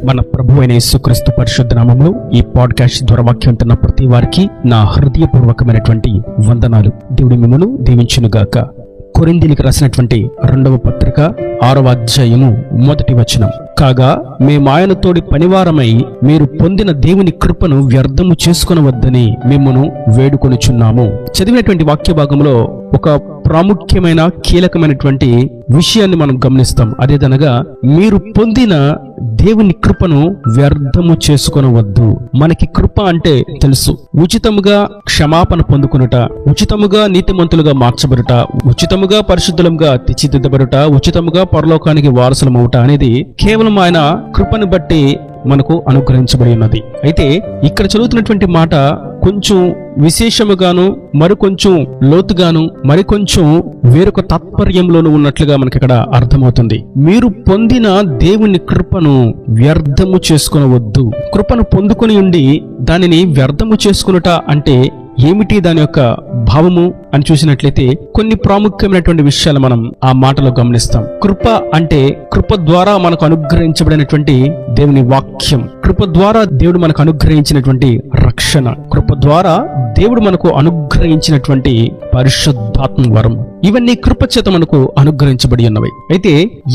మన ప్రభువైన యేసుక్రీస్తు పరిశుద్ధ నామములో ఈ పాడ్కాస్ట్ ద్వారా వాక్యం వింటున్న ప్రతి వారికి నా హృదయపూర్వకమైనటువంటి వందనాలు. దేవుడు మిమ్మల్ని దీవించునుగాక. కొరింథీయులకు రాసినటువంటి 2వ పత్రిక 6వ అధ్యాయము 1వ వచనం. కాగా మేమాయనతోడి పనివారమై మీరు పొందిన దేవుని కృపను వ్యర్థము చేసుకొనవద్దని మిమ్మును వేడుకొనుచున్నాము. చదివినటువంటి వాక్య భాగంలో ఒక ప్రాముఖ్యమైన కీలకమైనటువంటి విషయాన్ని మనం గమనిస్తాం. అదేదనగా మీరు పొందిన దేవుని కృపను వ్యర్థము చేసుకొనవద్దు. మనకి కృప అంటే తెలుసు. ఉచితముగా క్షమాపణ పొందుకొనుట, ఉచితముగా నీతిమంతులుగా మార్చబడుట, ఉచితముగా పరిశుద్ధులుగా తీర్చిదిద్దబడుట, ఉచితముగా పరలోకానికి వారసులమవుట అనేది కేవలం ఆయన కృపను బట్టి మనకు అనుగ్రహించబడి ఉన్నది. అయితే ఇక్కడ చదువుతున్నటువంటి మాట కొంచెం విశేషముగాను, మరికొంచెం లోతుగాను, మరికొంచెం వేరొక తాత్పర్యంలోనూ ఉన్నట్లుగా మనకి ఇక్కడ అర్థమవుతుంది. మీరు పొందిన దేవుని కృపను వ్యర్థము చేసుకొనవద్దు. కృపను పొందుకొని ఉండి దానిని వ్యర్థము చేసుకొనుట అంటే ఏమిటి, దాని యొక్క భావము అని చూసినట్లయితే కొన్ని ప్రాముఖ్యమైనటువంటి విషయాలు మనం ఆ మాటలో గమనిస్తాం. కృప అంటే కృప ద్వారా మనకు అనుగ్రహించబడినటువంటి దేవుని వాక్యం, కృప ద్వారా దేవుడు మనకు అనుగ్రహించినటువంటి రక్షణ, కృప ద్వారా దేవుడు మనకు అనుగ్రహించినటువంటి పరిశుద్ధాత్మ వరం, ఇవన్నీ కృప చేత మనకు అనుగ్రహించబడి ఉన్నవి. అయితే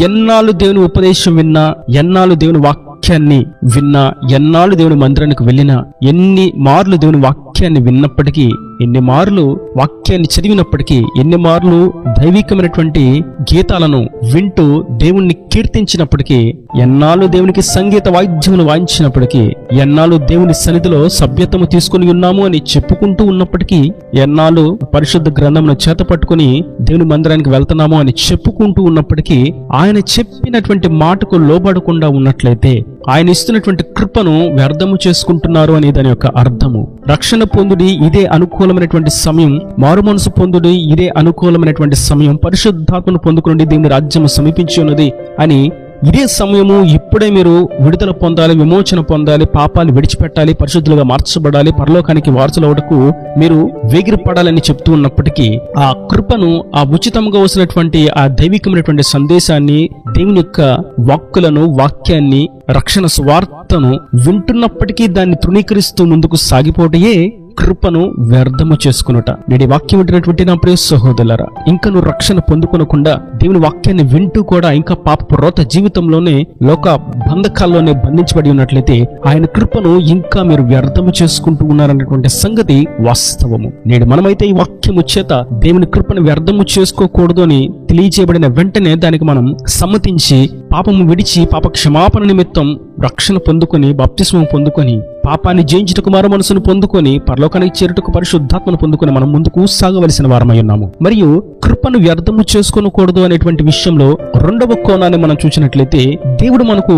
ఎన్నాళ్ళు దేవుని ఉపదేశం విన్నా, ఎన్నాళ్ళు దేవుని వాక్యాన్ని విన్నా, ఎన్నాళ్ళు దేవుని మందిరానికి వెళ్ళినా, ఎన్ని మార్లు దేవుని వాక్యాన్ని విన్నప్పటికీ, ఎన్ని మార్లు వాక్యాన్ని చదివినప్పటికీ, ఎన్ని మార్లు దైవికమైనటువంటి గీతాలను వింటూ దేవుణ్ణి కీర్తించినప్పటికీ, ఎన్నాళ్ళు దేవునికి సంగీత వాయిద్యములు వాయించినప్పటికీ, ఎన్నాళ్ళు దేవుని సన్నిధిలో సభ్యత్వము తీసుకుని ఉన్నాము అని చెప్పుకుంటూ ఉన్నప్పటికీ, ఎన్నాళ్ళు పరిశుద్ధ గ్రంథమును చేత పట్టుకుని దేవుని మందిరానికి వెళ్తున్నాము అని చెప్పుకుంటూ ఉన్నప్పటికీ, ఆయన చెప్పినటువంటి మాటకు లోబడకుండా ఉన్నట్లయితే ఆయన ఇస్తున్నటువంటి కృపను వ్యర్థము చేసుకుంటున్నారు అని దాని యొక్క అర్థము. రక్షణ పొందుడి ఇదే అనుకూలమైనటువంటి సమయం, మారు మనసు పొందుడి ఇదే అనుకూలమైనటువంటి సమయం, పరిశుద్ధాత్మను పొందుకుని దేవుని రాజ్యము సమీపించి ఉన్నది అని ఇదే సమయము, ఇప్పుడే మీరు విడుదల పొందాలి, విమోచన పొందాలి, పాపాలు విడిచిపెట్టాలి, పరిశుద్ధులుగా మార్చబడాలి, పరలోకానికి వారసులవుటకు మీరు వేగిరపడాలని చెప్తూ ఉన్నప్పటికీ ఆ కృపను, ఆ ఉచితంగా వస్తున్నటువంటి ఆ దైవికమైనటువంటి సందేశాన్ని, దేవుని యొక్క వాక్కులను, వాక్యాన్ని, రక్షణ సువార్తను వింటున్నప్పటికీ దాన్ని తృణీకరిస్తూ ముందుకు సాగిపోవటయే కృపను వ్యర్థము చేసుకునుట. నేటి వాక్యం వింటున్నటువంటి నా ప్రియ సహోదరులారా, ఇంకా నువ్వు రక్షణ పొందుకొనకుండా దేవుని వాక్యాన్ని వింటూ కూడా ఇంకా పాపపు రోత జీవితంలోనే, లోక బంధకాల్లోనే బంధించబడి ఉన్నట్లయితే ఆయన కృపను ఇంకా మీరు వ్యర్థము చేసుకుంటూ ఉన్నారన్నటువంటి సంగతి వాస్తవము. నేడు మనమైతే ఈ వాక్యము చేత దేవుని కృపను వ్యర్థము చేసుకోకూడదు అని తెలియజేయబడిన వెంటనే దానికి మనం సమ్మతించి పాపము విడిచి పాప క్షమాపణ నిమిత్తం రక్షణ పొందుకొని, బాప్తిస్మం పొందుకొని, పాపాన్ని జయించుటకు మారు మనసును పొందుకొని, పరలోకానికి చేరుటకు పరిశుద్ధాత్మను పొందుకొని మనం ముందుకు సాగవలసిన వారమై ఉన్నాము. మరియు కృపను వ్యర్థము చేసుకోనకూడదు అనేటువంటి విషయంలో 2వ కోణాన్ని మనం చూసినట్లయితే, దేవుడు మనకు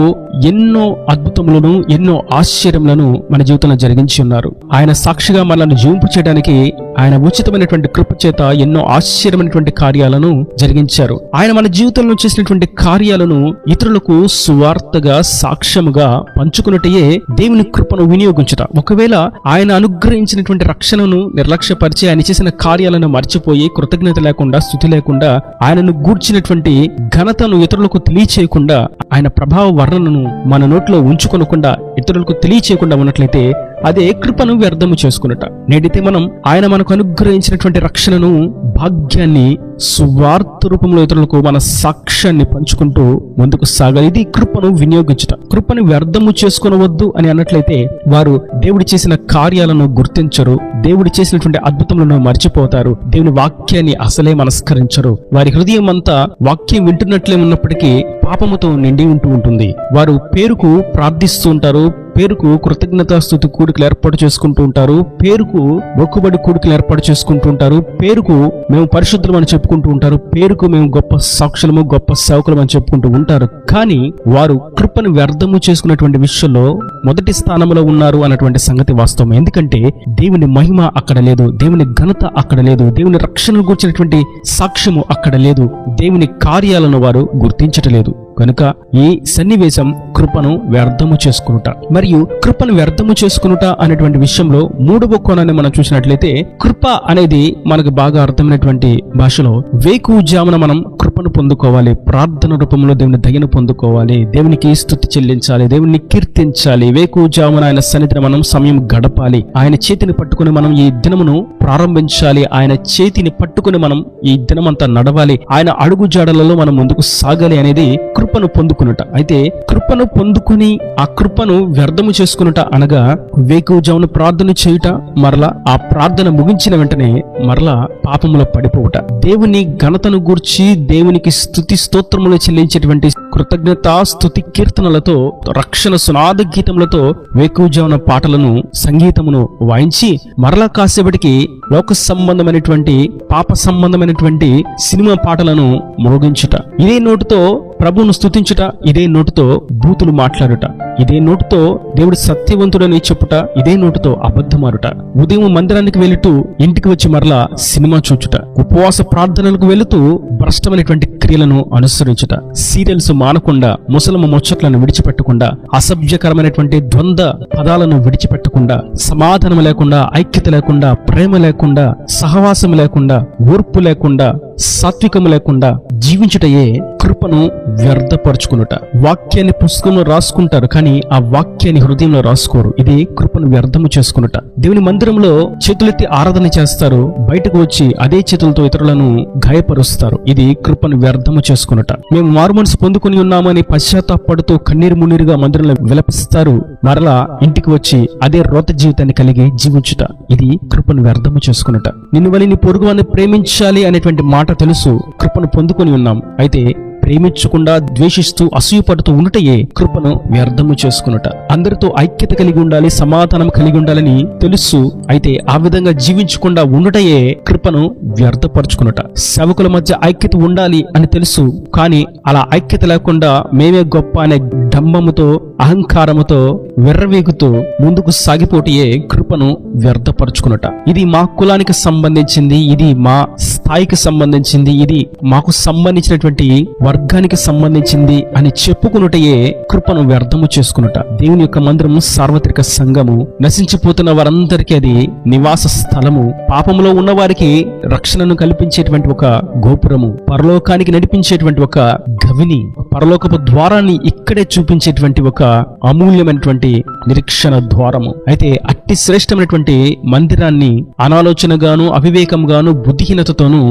ఎన్నో అద్భుతములను, ఎన్నో ఆశ్చర్యములను మన జీవితంలో జరిగించి ఉన్నారు. ఆయన సాక్షిగా మనల్ని జీవింపు చేయడానికి ఆయన ఉచితమైనటువంటి కృప చేత ఎన్నో ఆశ్చర్యమైనటువంటి కార్యాలను జరిగించారు. ఆయన మన జీవితంలో చేసినటువంటి కార్యాలను ఇతరులకు సువార్తగా, సాక్ష్యముగా పంచుకున్నట్టయే దేవుని కృపను వినియోగించుట. ఒకవేళ ఆయన అనుగ్రహించినటువంటి రక్షణను నిర్లక్ష్యపరిచి, ఆయన చేసిన కార్యాలను మర్చిపోయి, కృతజ్ఞత లేకుండా, స్తుతి లేకుండా, ఆయనను గూర్చినటువంటి ఘనతను ఇతరులకు తెలియచేయకుండా, ఆయన ప్రభావ వర్ణనను మన నోట్లో ఉంచుకొనకుండా, ఇతరులకు తెలియచేయకుండా ఉన్నట్లయితే అదే కృపను వ్యర్థము చేసుకున్నట. నేడైతే మనం ఆయన మనకు అనుగ్రహించినటువంటి రక్షణను, భాగ్యాన్ని సువార్త రూపంలో ఇతరులకు మన సాక్ష్యాన్ని పంచుకుంటూ ముందుకు సాగాలి. ఇది కృపను వినియోగించుట. కృపను వ్యర్థము చేసుకొనవద్దు అని అన్నట్లయితే వారు దేవుడి చేసిన కార్యాలను గుర్తించరు, దేవుడి చేసినటువంటి అద్భుతములను మర్చిపోతారు, దేవుని వాక్యాన్ని అసలే మనస్కరించరు. వారి హృదయం అంతా వాక్యం వింటున్నట్లే ఉన్నప్పటికీ పాపముతో నిండి ఉంటుంది. వారు పేరుకు ప్రార్థిస్తూ ఉంటారు, పేరుకు కృతజ్ఞతాస్తుతి కూడికలు ఏర్పాటు చేసుకుంటూ ఉంటారు, పేరుకు మొక్కుబడి కూడికలు ఏర్పాటు చేసుకుంటూ ఉంటారు, పేరుకు మేము పరిశుద్ధులం అని చెప్పుకుంటూ ఉంటారు, పేరుకు మేము గొప్ప సాక్షులము, గొప్ప సేవకులం అని చెప్పుకుంటూ ఉంటారు. కానీ వారు కృపను వ్యర్థము చేసుకున్నటువంటి విషయంలో మొదటి స్థానంలో ఉన్నారు అన్నటువంటి సంగతి వాస్తవం. ఎందుకంటే దేవుని మహిమ అక్కడ లేదు, దేవుని ఘనత అక్కడ లేదు, దేవుని రక్షణను గురించినటువంటి సాక్ష్యము అక్కడ లేదు, దేవుని కార్యాలను వారు గుర్తించటలేదు. కనుక ఈ సన్నివేశం కృపను వ్యర్థము చేసుకునుట మరియు కృపను వ్యర్థము చేసుకునుట అనేటువంటి విషయంలో మూడవ కోణాన్ని మనం చూసినట్లయితే, కృప అనేది మనకు బాగా అర్థమైనటువంటి భాషలో వేకువజామున మనం కృపను పొందుకోవాలి, ప్రార్థన రూపంలో దేవుని దయను పొందుకోవాలి, దేవునికి స్తుతి చెల్లించాలి, దేవుని కీర్తించాలి. వేకువజామున ఆయన సన్నిధిని మనం సమయం గడపాలి, ఆయన చేతిని పట్టుకుని మనం ఈ దినమును ప్రారంభించాలి, ఆయన చేతిని పట్టుకుని మనం ఈ దినమంతా నడవాలి, ఆయన అడుగు జాడలలో మనం ముందుకు సాగాలి అనేది కృపను పొందుకునుట. అయితే కృపను పొందుకుని ఆ కృపను వ్యర్థము చేసుకునుట అనగా వేకువజామున ప్రార్థన చేయుట, మరలా ఆ ప్రార్థన ముగించిన వెంటనే మరలా పాపములో పడిపోవుట. దేవుని ఘనతను గూర్చి దేవునికి స్తుతి స్తోత్రములు చెల్లించేటువంటి కృతజ్ఞతా స్తుతి కీర్తనలతో, రక్షణ సునాద గీతములతో వేకువజామున పాటలను సంగీతమును వాయించి మరలా కాసేపటికి లోక సంబంధమైనటువంటి పాప సంబంధమైనటువంటి సినిమా పాటలను మ్రోగించుట, ఇదే నోటుతో ప్రభువును స్తుతించుట, ఇదే నోటుతో బూతులు మాట్లాడుట, ఇదే నోటుతో దేవుడు సత్యవంతుడని చెప్పుట, ఇదే నోటుతో అబద్ధమాడుట, ఉదయం మందిరానికి వెళుతూ ఇంటికి వచ్చి మరలా సినిమా చూచుట, ఉపవాస ప్రార్థనలకు వెళుతూ భ్రష్టమైనటువంటి క్రియలను అనుసరించుట, సీరియల్స్ మానకుండా, ముసలమ్మ ముచ్చట్లను విడిచిపెట్టకుండా, అసభ్యకరమైనటువంటి ద్వంద్వ పదాలను విడిచిపెట్టకుండా, సమాధానం లేకుండా, ఐక్యత లేకుండా, ప్రేమ లేకుండా, సహవాసం లేకుండా, ఓర్పు లేకుండా, సాత్వికము లేకుండా జీవించుటయే కృపను వ్యర్థపరుచుకునుట. వాక్యాన్ని పుస్తకంలో రాసుకుంటారు, కానీ ఆ వాక్యాన్ని హృదయంలో రాసుకోరు. ఇది కృపను వ్యర్థము చేసుకునుట. దేవుని మందిరంలో చేతులెత్తి ఆరాధన చేస్తారు, బయటకు వచ్చి అదే చేతులతో ఇతరులను గాయపరుస్తారు. ఇది కృపను వ్యర్థము చేసుకునుట. మేము మారుమనసు పొందుకుని ఉన్నామని పశ్చాత్తాపడుతూ కన్నీరు మున్నీరుగా మందిరంలో విలపిస్తారు, మరలా ఇంటికి వచ్చి అదే రోత జీవితాన్ని కలిగి జీవించుట. ఇది కృపను వ్యర్థము చేసుకునుట. నిన్ను వలె నీ పొరుగువాన్ని ప్రేమించాలి అనేటువంటి మాట తెలుసు, కృపను పొందుకొని ఉన్నాం. అయితే ప్రేమించకుండా ద్వేషిస్తూ అసూయపడుతూ ఉండటయే కృపను వ్యర్థము చేసుకునుట. అందరితో ఐక్యత కలిగి ఉండాలి, సమాధానం కలిగి ఉండాలని తెలుసు, అయితే ఆ విధంగా జీవించకుండా ఉండటయే కృపను వ్యర్థపరుచుకునుట. సేవకుల మధ్య ఐక్యత ఉండాలి అని తెలుసు, కానీ అలా ఐక్యత లేకుండా మేమే గొప్ప అనే డంబముతో, అహంకారముతో, వెర్రవీగుతూ ముందుకు సాగిపోటియే కృపను వ్యర్థపరుచుకునుట. ఇది మా కులానికి సంబంధించింది, ఇది మా స్థాయికి సంబంధించింది, ఇది మాకు సంబంధించినటువంటి వర్గానికి సంబంధించింది అని చెప్పుకునుటయే కృపను వ్యర్థము చేసుకునుట. దేవుని యొక్క మందిరము సార్వత్రిక సంఘము, నశించిపోతున్న వారందరికీ అది నివాస స్థలము, పాపములో ఉన్న వారికి రక్షణను కల్పించేటువంటి ఒక గోపురము, పరలోకానికి నడిపించేటువంటి ఒక గవిని, పరలోకపు ద్వారాన్ని ఇక్కడే చూపించేటువంటి ఒక అమూల్యమైనటువంటి నిరీక్షణ ద్వారము. అయితే అట్టి శ్రేష్టమైనటువంటి మందిరాన్ని అనాలోచనగాను, అవివేకంగాను, బుద్ధిహీనతతోనూ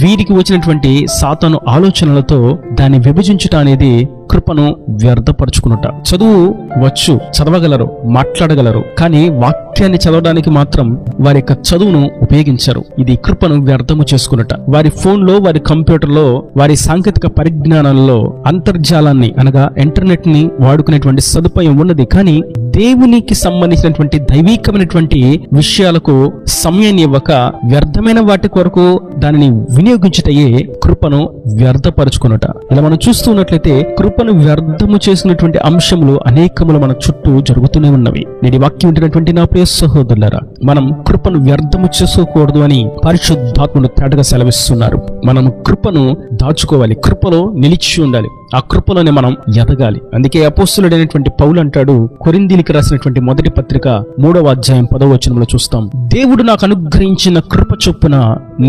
వీరికి వచ్చినటువంటి సాతాను ఆలోచనలతో దాన్ని విభజించుట అనేది కృపను వ్యర్థపరుచుకునుట. చదువు వచ్చు, చదవగలరు, మాట్లాడగలరు, కానీ వాక్యాన్ని చదవడానికి మాత్రం వారి యొక్క చదువును ఉపయోగించరు. ఇది కృపను వ్యర్థము చేసుకునుట. వారి ఫోన్లో, వారి కంప్యూటర్లో, వారి సాంకేతిక పరిజ్ఞానాలలో అంతర్జాలాన్ని అనగా ఇంటర్నెట్ ని వాడుకునేటువంటి సదుపాయం ఉన్నది, కానీ దేవునికి సంబంధించినటువంటి దైవీకమైనటువంటి విషయాలకు సమయాన్ని ఇవ్వక వ్యర్థమైన వాటి కొరకు దానిని వినియోగించుటయే కృపను వ్యర్థపరుచుకునుట. ఇలా మనం చూస్తున్నట్లయితే కృపను వ్యర్థము చేసినటువంటి అంశములు అనేకములు మన చుట్టూ జరుగుతూనే ఉన్నవి. నేటి వాక్యం వింటున్నటువంటి నా ప్రియ సహోదరులారా, మనం కృపను వ్యర్థము చేసుకోకూడదు అని పరిశుద్ధాత్ముడు తేటగా సెలవిస్తున్నారు. మనం కృపను దాచుకోవాలి, కృపలో నిలిచి ఉండాలి, ఆ కృపలోనే మనం ఎదగాలి. అందుకే అపోస్తలుడైనటువంటి పౌలు అంటాడు, కొరింథీయులకు రాసినటువంటి మొదటి పత్రిక 3వ అధ్యాయం 10వ వచనంలో చూస్తాం, దేవుడు నాకు అనుగ్రహించిన కృప చొప్పున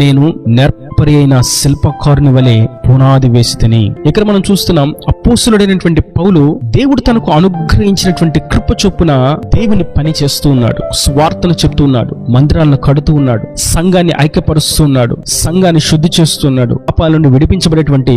నేను నేర్పరి అయిన శిల్పకారుని వలె పునాది వేసితిని. ఇక్కడ మనం చూస్తున్నాం, అపోస్తలుడైనటువంటి పౌలు దేవుడు తనకు అనుగ్రహించినటువంటి కృప చొప్పున దేవుని పని చేస్తూ ఉన్నాడు, స్వార్థను చెప్తూ ఉన్నాడు, మందిరాలను కడుతూ ఉన్నాడు, సంఘాన్ని ఐక్యపరుస్తూ ఉన్నాడు, సంఘాన్ని శుద్ధి చేస్తున్నాడు, పాపాల నుండి విడిపించబడేటువంటి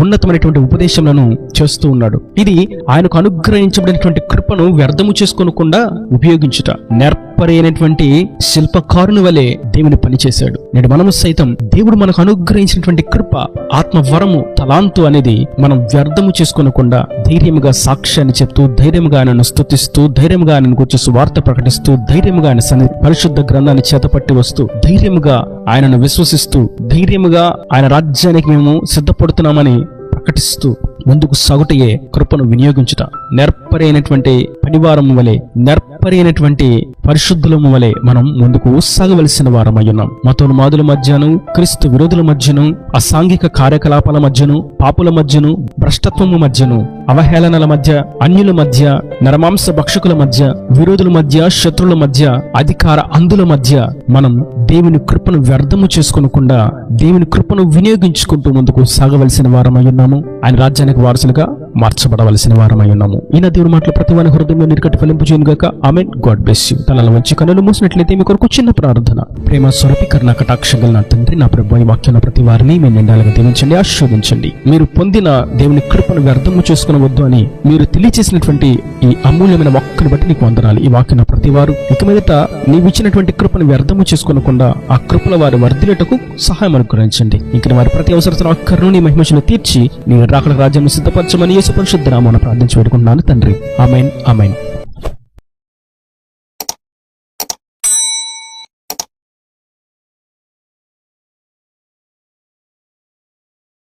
ఉన్నతమైనటువంటి ఉపదేశములను చేస్తూ ఉన్నాడు. ఇది ఆయనకు అనుగ్రహించబడినటువంటి కృపను వ్యర్థము చేసుకోనకుండా ఉపయోగించుట. నేర్పరి అయినటువంటి శిల్పకారుని వలె దేవుని పని చేశాడు. నేడు మనము సైతం దేవుడు మనకు అనుగ్రహించినటువంటి కృప, ఆత్మవరము, తలాంతు అనేది మనం వ్యర్థము చేసుకోనకుండా ధైర్యముగా సాక్ష్యాన్ని చెప్తూ, ధైర్యముగా ఆయనను స్తుతిస్తూ, ధైర్యముగా ఆయనను గురించి సువార్త ప్రకటిస్తూ, ధైర్యముగా ఆయన పరిశుద్ధ గ్రంథాన్ని చేతపట్టి వస్తూ, ధైర్యముగా ఆయనను విశ్వసిస్తూ, ధైర్యముగా ఆయన రాజ్యానికి మేము సిద్ధపడుతున్నామని ప్రకటిస్తూ ముందుకు సాగుటయే కృపను వినియోగించుట. నేర్పరి అయినటువంటి పనివారం వలె, నేర్పరి నేర్పరి అయినటువంటి పరిశుద్ధులము వలె మనం ముందుకు సాగవలసిన వారమై ఉన్నాం. మతోన్మాదుల మధ్యను, క్రీస్తు విరోధుల మధ్యను, అసాంఘిక కార్యకలాపాల మధ్యను, పాపుల మధ్యను, భ్రష్టత్వము మధ్యను, అవహేళనల మధ్య, అన్యుల మధ్య, నరమాంస భక్షకుల మధ్య, విరోధుల మధ్య, శత్రుల మధ్య, అధికార అందుల మధ్య మనం దేవుని కృపను వ్యర్థము చేసుకోనకుండా దేవుని కృపను వినియోగించుకుంటూ ముందుకు సాగవలసిన వారమై ఉన్నాము. ఆయన రాజ్యానికి వారసులుగా మార్చబడవలసిన వారమై ఉన్నాము. ఈయన దేవుని మాటలు ప్రతి వారి హృదయంలో నిరకటి ఫలింపు చేయను గాక. ఆమేన్. God bless you. తలల వంచి కన్నులు మూసినట్లయితే మీ కొరకు చిన్న ప్రార్థన. ప్రేమ స్వరూపి కరుణ కటాక్షంగా నా తండ్రి, నా ప్రభువైన వాక్యంలో ప్రతి వారిని మీ నిండాలుగా దీవించండి, ఆశీర్వదించండి. మీరు పొందిన దేవుని కృపను వ్యర్థము చేసుకునవద్దు అని మీరు తెలియజేసినటువంటి ఈ అమూల్యమైన వాక్కును బట్టి నీకు వందనాలు. ఈ వాక్యం ప్రతి వారు ఇక మీదట నీవిచ్చినటువంటి కృపను వ్యర్థము చేసుకోనకుండా ఆ కృపల వారి వర్ధిల్లుటకు సహాయం అనుగ్రహించండి. ఇంక వారి ప్రతి అవసరతను అక్కర్ను నీ మహిమను తీర్చి నీ రాకడ రాజ్యాన్ని సిద్ధపరచమని యేసు పరిశుద్ధ నామమున ప్రార్థించి వేడుకుంటున్నాను తండ్రి. ఆమేన్. ఆమేన్.